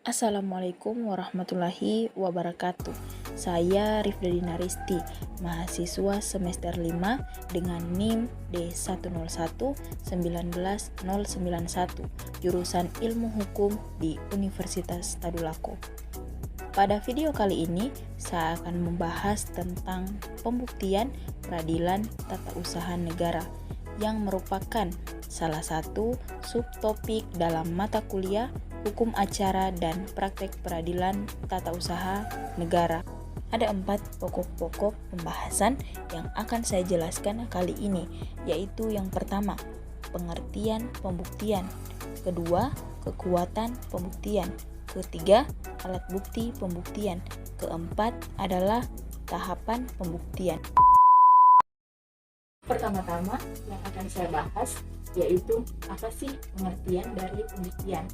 Assalamualaikum warahmatullahi wabarakatuh. Saya Rifdadina Risti, mahasiswa semester 5 dengan NIM D101-19091, jurusan Ilmu Hukum di Universitas Tadulako. Pada video kali ini, saya akan membahas tentang pembuktian peradilan tata usaha negara yang merupakan salah satu subtopik dalam mata kuliah Hukum Acara dan Praktek Peradilan Tata Usaha Negara. Ada 4 pokok-pokok pembahasan yang akan saya jelaskan kali ini, yaitu yang pertama, pengertian pembuktian, kedua, kekuatan pembuktian, ketiga, alat bukti pembuktian, keempat adalah tahapan pembuktian. Pertama-tama yang akan saya bahas yaitu apa sih pengertian dari pembuktian.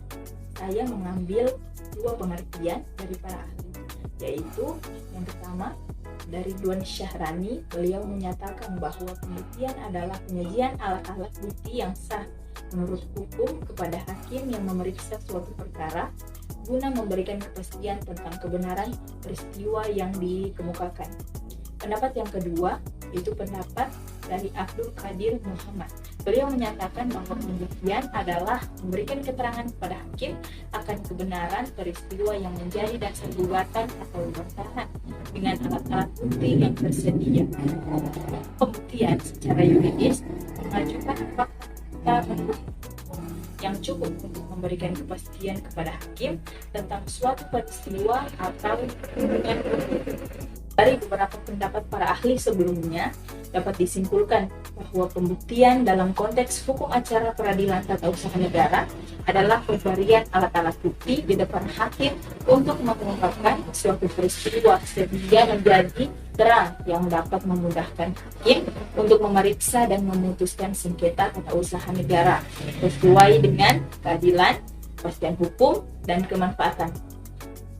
Saya mengambil 2 pengertian dari para ahli, yaitu yang pertama dari Duan Syahrani. Beliau menyatakan bahwa pembuktian adalah penyajian alat-alat bukti yang sah menurut hukum kepada hakim yang memeriksa suatu perkara guna memberikan kepastian tentang kebenaran peristiwa yang dikemukakan. Pendapat yang kedua itu pendapat dari Abdul Qadir Muhammad. Beliau menyatakan bahwa pembuktian adalah memberikan keterangan kepada hakim akan kebenaran peristiwa yang menjadi dasar gugatan atau bantahan dengan alat-alat bukti yang tersedia. Pembuktian secara yuridis mengajukan fakta yang cukup untuk memberikan kepastian kepada hakim tentang suatu peristiwa atau hubungan. Dari beberapa pendapat para ahli sebelumnya, dapat disimpulkan bahwa pembuktian dalam konteks hukum acara peradilan tata usaha negara adalah pemberian alat-alat bukti di depan hakim untuk mengungkapkan suatu peristiwa sehingga menjadi terang yang dapat memudahkan hakim untuk memeriksa dan memutuskan sengketa tata usaha negara sesuai dengan keadilan, kepastian hukum, dan kemanfaatan.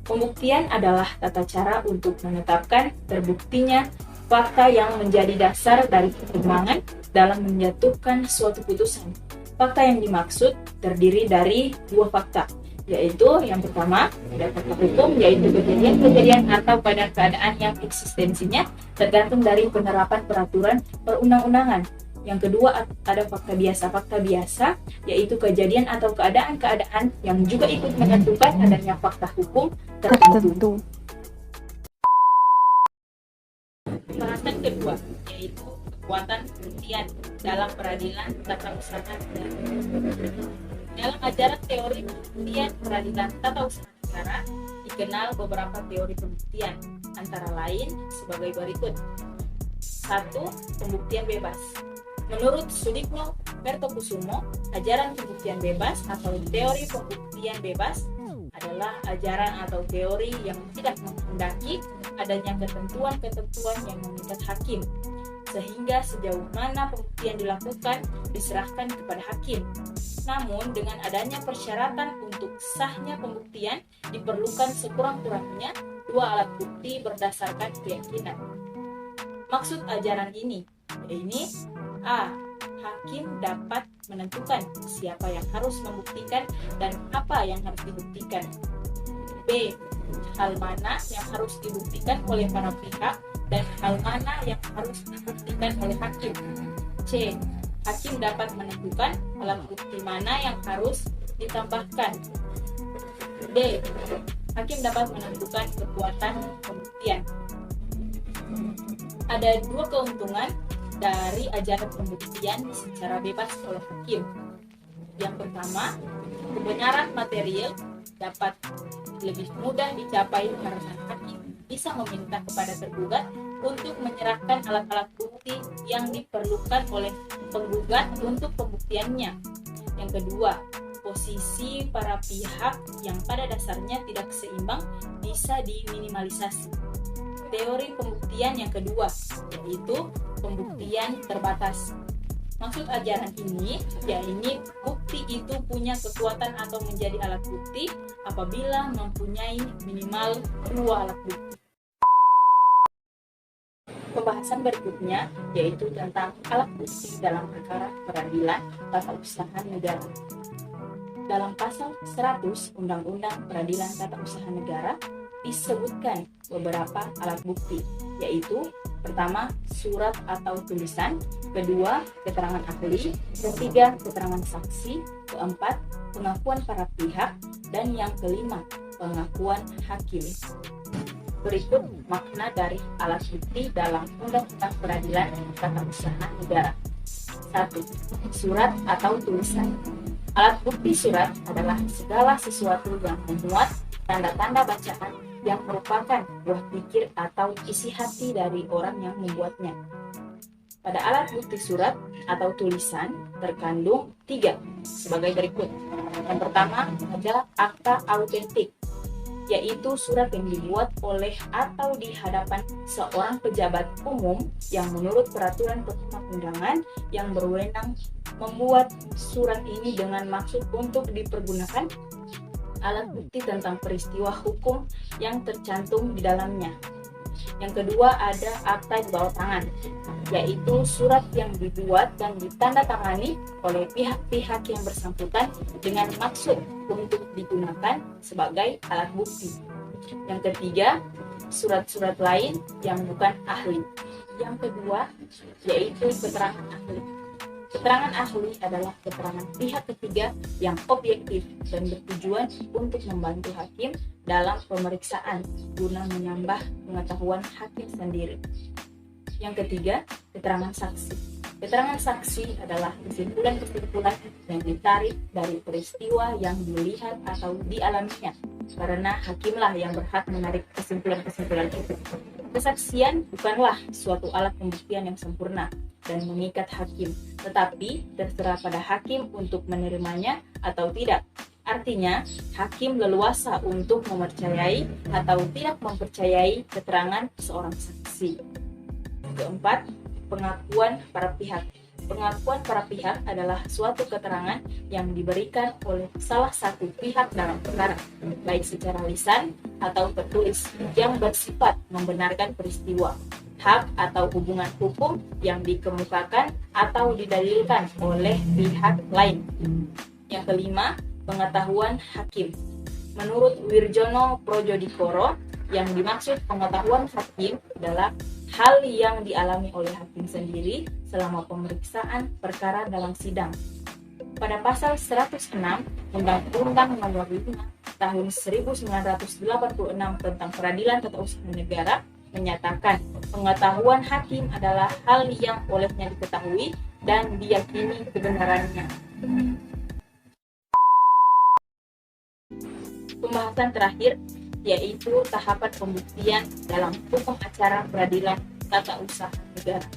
Pembuktian adalah tata cara untuk menetapkan terbuktinya fakta yang menjadi dasar dari pertimbangan dalam menjatuhkan suatu putusan. Fakta yang dimaksud terdiri dari 2 fakta, yaitu yang pertama, ada fakta hukum, yaitu kejadian-kejadian atau keadaan yang eksistensinya tergantung dari penerapan peraturan perundang-undangan. Yang kedua, ada fakta biasa. Fakta biasa yaitu kejadian atau keadaan-keadaan yang juga ikut menentukan adanya fakta hukum tertentu. Pembahasan kedua yaitu kekuatan pembuktian dalam peradilan tata usaha negara. Dalam ajaran teori pembuktian peradilan tata usaha negara dikenal beberapa teori pembuktian, antara lain sebagai berikut. 1. Pembuktian bebas. Menurut Sudipno Kertokusumo, ajaran pembuktian bebas atau teori pembuktian bebas adalah ajaran atau teori yang tidak menghendaki adanya ketentuan-ketentuan yang mengikat hakim, sehingga sejauh mana pembuktian dilakukan diserahkan kepada hakim. Namun dengan adanya persyaratan untuk sahnya pembuktian diperlukan sekurang-kurangnya 2 alat bukti berdasarkan keyakinan. Maksud ajaran ini yaitu A. Hakim dapat menentukan siapa yang harus membuktikan dan apa yang harus dibuktikan. B. Hal mana yang harus dibuktikan oleh para pihak dan hal mana yang harus dibuktikan oleh hakim. C. Hakim dapat menentukan alat bukti mana yang harus ditambahkan. D. Hakim dapat menentukan kekuatan pembuktian. Ada 2 keuntungan dari ajaran pembuktian secara bebas oleh hakim. Yang pertama, kebenaran material dapat lebih mudah dicapai karena hakim bisa meminta kepada tergugat untuk menyerahkan alat-alat bukti yang diperlukan oleh penggugat untuk pembuktiannya. Yang kedua, posisi para pihak yang pada dasarnya tidak seimbang bisa diminimalisasi. Teori pembuktian yang kedua yaitu pembuktian terbatas. Maksud ajaran ini yaitu bukti itu punya kekuatan atau menjadi alat bukti apabila mempunyai minimal 2 alat bukti. Pembahasan berikutnya yaitu tentang alat bukti dalam perkara peradilan tata usaha negara. dalam pasal 100 Undang-Undang Peradilan Tata Usaha Negara disebutkan beberapa alat bukti, yaitu pertama, surat atau tulisan, kedua, keterangan ahli, ketiga, keterangan saksi, keempat, pengakuan para pihak, dan yang kelima, pengakuan hakim. Berikut makna dari alat bukti dalam Undang-Undang Peradilan Tata Usaha Negara. 1. Surat atau tulisan. Alat bukti surat adalah segala sesuatu yang memuat tanda-tanda bacaan yang merupakan buah pikir atau isi hati dari orang yang membuatnya. Pada alat bukti surat atau tulisan terkandung 3 sebagai berikut. Yang pertama adalah akta autentik, yaitu surat yang dibuat oleh atau di hadapan seorang pejabat umum yang menurut peraturan perundang-undangan yang berwenang membuat surat ini dengan maksud untuk dipergunakan alat bukti tentang peristiwa hukum yang tercantum di dalamnya. Yang kedua ada akta di bawah tangan, yaitu surat yang dibuat dan ditandatangani oleh pihak-pihak yang bersangkutan dengan maksud untuk digunakan sebagai alat bukti. Yang ketiga, surat-surat lain yang bukan ahli. Yang kedua, yaitu keterangan ahli. Keterangan ahli adalah keterangan pihak ketiga yang objektif dan bertujuan untuk membantu hakim dalam pemeriksaan guna menambah pengetahuan hakim sendiri. Yang ketiga, keterangan saksi. Keterangan saksi adalah kesimpulan-kesimpulan yang ditarik dari peristiwa yang dilihat atau dialaminya, karena hakimlah yang berhak menarik kesimpulan-kesimpulan itu. Kesaksian bukanlah suatu alat pembuktian yang sempurna dan mengikat hakim, tetapi terserah pada hakim untuk menerimanya atau tidak. Artinya, hakim leluasa untuk mempercayai atau tidak mempercayai keterangan seorang saksi. Keempat, pengakuan para pihak. Pengakuan para pihak adalah suatu keterangan yang diberikan oleh salah satu pihak dalam perkara, baik secara lisan atau tertulis, yang bersifat membenarkan peristiwa, hak atau hubungan hukum yang dikemukakan atau didalilkan oleh pihak lain. Yang kelima, pengetahuan hakim. Menurut Wirjono Projodikoro, yang dimaksud pengetahuan hakim adalah hal yang dialami oleh hakim sendiri selama pemeriksaan perkara dalam sidang. Pada pasal 106 Undang-Undang Nomor 5 Tahun 1986 tentang Peradilan Tata Usaha Negara menyatakan pengetahuan hakim adalah hal yang olehnya diketahui dan diyakini kebenarannya. Pembahasan terakhir yaitu tahapan pembuktian dalam hukum acara peradilan tata usaha negara.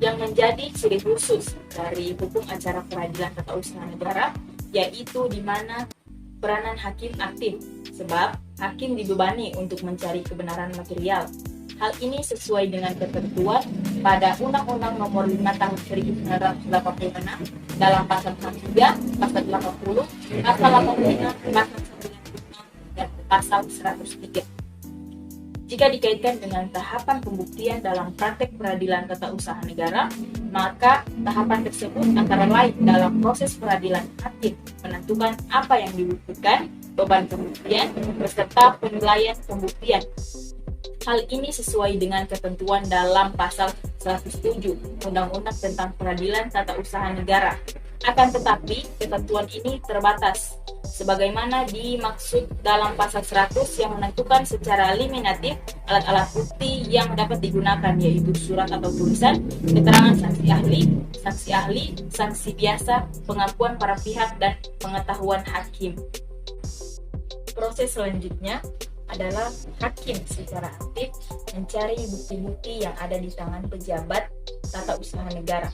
Yang menjadi ciri khusus dari hukum acara peradilan tata usaha negara yaitu di mana peranan hakim aktif, sebab hakim dibebani untuk mencari kebenaran material. Hal ini sesuai dengan ketentuan pada Undang-Undang Nomor 5 Tahun 1986 dalam pasal 63, pasal 80, pasal 85, pasal 95, dan pasal 103. Jika dikaitkan dengan tahapan pembuktian dalam praktek peradilan tata usaha negara, maka tahapan tersebut antara lain dalam proses peradilan hakim menentukan apa yang dibutuhkan, beban pembuktian, beserta penilaian pembuktian. Hal ini sesuai dengan ketentuan dalam pasal 107 Undang-Undang tentang Peradilan Tata Usaha Negara. Akan tetapi, ketentuan ini terbatas, sebagaimana dimaksud dalam pasal 100 yang menentukan secara eliminatif alat-alat bukti yang dapat digunakan, yaitu surat atau tulisan, keterangan saksi ahli, saksi biasa, pengakuan para pihak, dan pengetahuan hakim. Proses selanjutnya adalah hakim secara aktif mencari bukti-bukti yang ada di tangan pejabat tata usaha negara.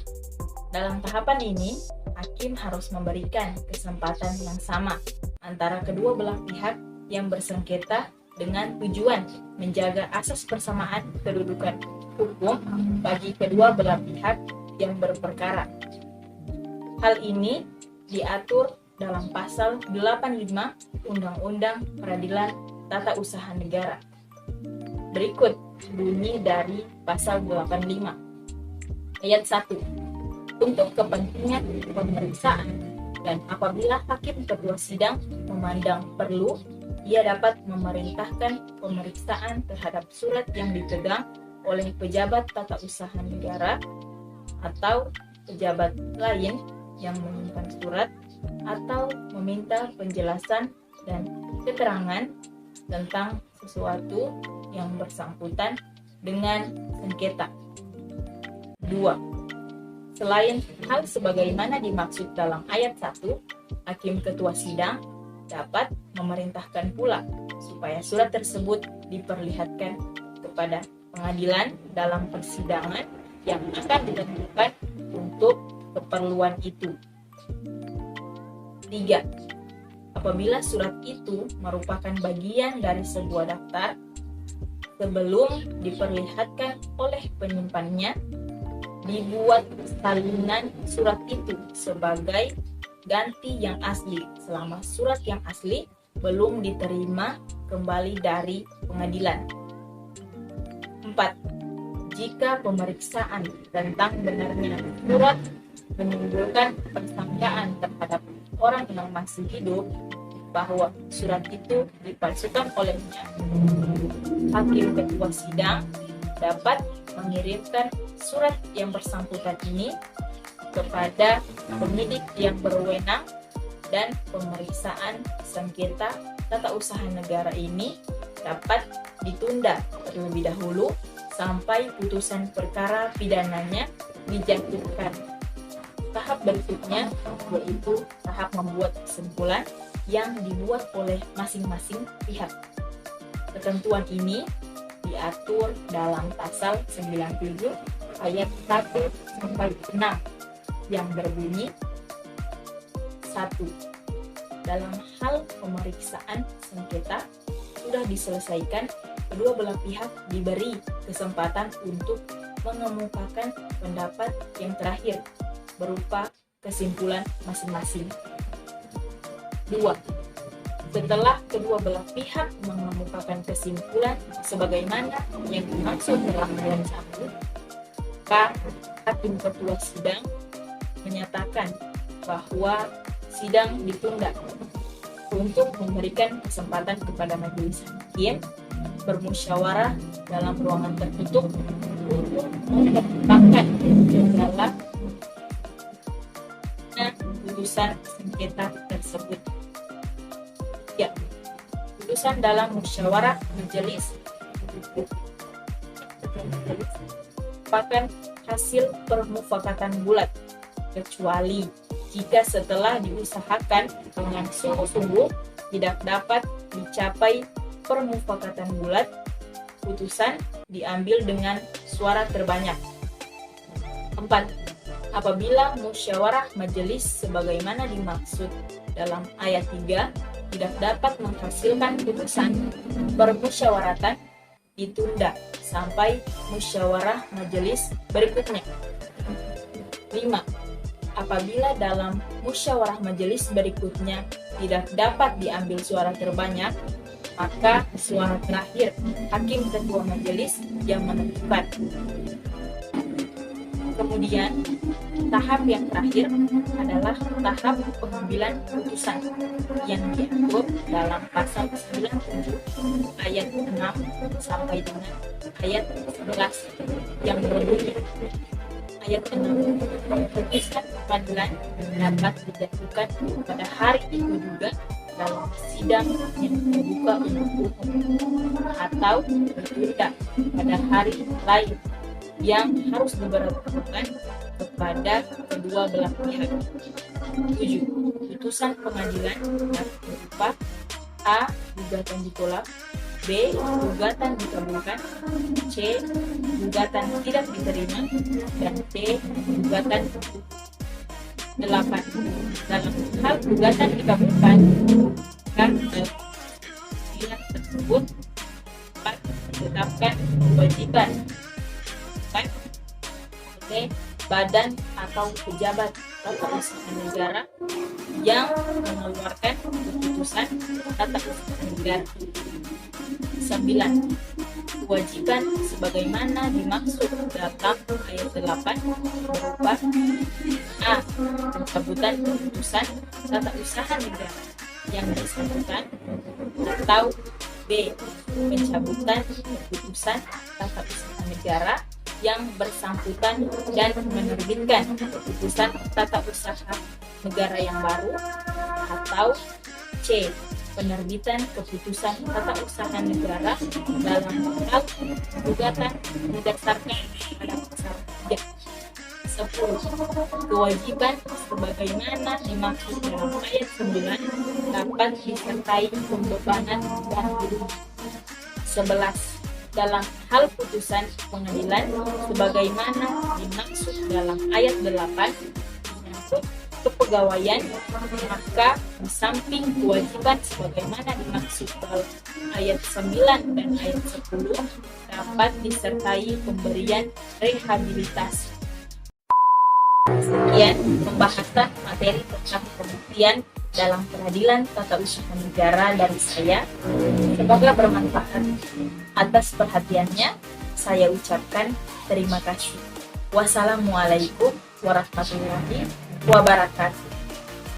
Dalam tahapan ini, hakim harus memberikan kesempatan yang sama antara kedua belah pihak yang bersengketa dengan tujuan menjaga asas persamaan kedudukan hukum bagi kedua belah pihak yang berperkara. Hal ini diatur dalam pasal 85 Undang-Undang Peradilan Tata Usaha Negara. Berikut bunyi dari pasal 85. Ayat 1. Untuk kepentingan pemeriksaan Dan apabila hakim ketua sidang memandang perlu, ia dapat memerintahkan pemeriksaan terhadap surat yang dipegang oleh pejabat tata usaha negara atau pejabat lain yang menyimpan surat, atau meminta penjelasan dan keterangan tentang sesuatu yang bersangkutan dengan sengketa. 2. Selain hal sebagaimana dimaksud dalam ayat 1, hakim ketua sidang dapat memerintahkan pula supaya surat tersebut diperlihatkan kepada pengadilan dalam persidangan yang akan ditentukan untuk keperluan itu. 3. Apabila surat itu merupakan bagian dari sebuah daftar, sebelum diperlihatkan oleh penyimpannya, dibuat salinan surat itu sebagai ganti yang asli selama surat yang asli belum diterima kembali dari pengadilan. 4. Jika pemeriksaan tentang benarnya surat menimbulkan persangkaan terhadap orang yang masih hidup bahwa surat itu dipalsukan olehnya, hakim ketua sidang dapat mengirimkan surat yang bersangkutan ini kepada penyidik yang berwenang, dan pemeriksaan sengketa tata usaha negara ini dapat ditunda terlebih dahulu sampai putusan perkara pidananya dijatuhkan. Tahap berikutnya yaitu tahap membuat kesimpulan yang dibuat oleh masing-masing pihak. Ketentuan ini diatur dalam pasal 97 ayat 1 sampai 6 yang berbunyi: 1. Dalam hal pemeriksaan sengketa sudah diselesaikan, kedua belah pihak diberi kesempatan untuk mengemukakan pendapat yang terakhir berupa kesimpulan masing-masing. 2. Setelah kedua belah pihak mengemukakan kesimpulan sebagaimana yang dimaksud dalam ayat 1, maka hakim ketua sidang menyatakan bahwa sidang ditunda untuk memberikan kesempatan kepada majelis hakim bermusyawarah dalam ruangan tertutup untuk mempertimbangkan segala putusan sengketa tersebut. Ya, putusan dalam musyawarah majelis merupakan hasil permufakatan bulat, kecuali jika setelah diusahakan dengan sungguh-sungguh tidak dapat dicapai permufakatan bulat, putusan diambil dengan suara terbanyak. 4. Apabila musyawarah majelis sebagaimana dimaksud dalam ayat 3 tidak dapat menghasilkan putusan, permusyawaratan ditunda sampai musyawarah majelis berikutnya. 5. Apabila dalam musyawarah majelis berikutnya tidak dapat diambil suara terbanyak, maka suara terakhir hakim ketua majelis yang menentukan. Kemudian, tahap yang terakhir adalah tahap pengambilan putusan yang diatur dalam pasal 97 ayat 6 sampai dengan ayat 11 yang berbunyi: ayat 6, putusan pengadilan dapat dijatuhkan pada hari itu juga dalam sidang yang terbuka untuk umum atau ditunda pada hari lain yang harus diberlakukan kepada kedua belah pihak. 7. Putusan pengadilan dapat berupa: A. Gugatan ditolak, B. Gugatan dikabulkan, C. Gugatan tidak diterima, dan D. Gugatan 8. Dalam hal gugatan dikabulkan, maka pihak tersebut dapat ditetapkan kewajiban oleh badan atau pejabat tata usaha negara yang mengeluarkan keputusan tata usaha negara. 9. Kewajiban sebagaimana dimaksud dalam ayat 8 berupa: A. Pencabutan keputusan tata usaha negara yang bersangkutan, atau B. pencabutan keputusan tata usaha negara yang bersangkutan dan menerbitkan keputusan tata usaha negara yang baru, atau C. penerbitan keputusan tata usaha negara dalam hal gugatan didasarkan pada pasal 10. Kewajiban sebagaimana dimaksud dalam ayat 9 dapat disertai pembebanan dan hukuman. 11. Dalam hal putusan pengadilan sebagaimana dimaksud dalam ayat 8 menyangkut kepegawaian, maka di samping kewajiban sebagaimana dimaksud dalam ayat 9 dan ayat 10 dapat disertai pemberian rehabilitasi. Sekian pembahasan materi tentang pembuktian dalam peradilan tata usaha negara dari saya. Semoga bermanfaat. Atas perhatiannya, saya ucapkan terima kasih. Wassalamualaikum warahmatullahi wabarakatuh.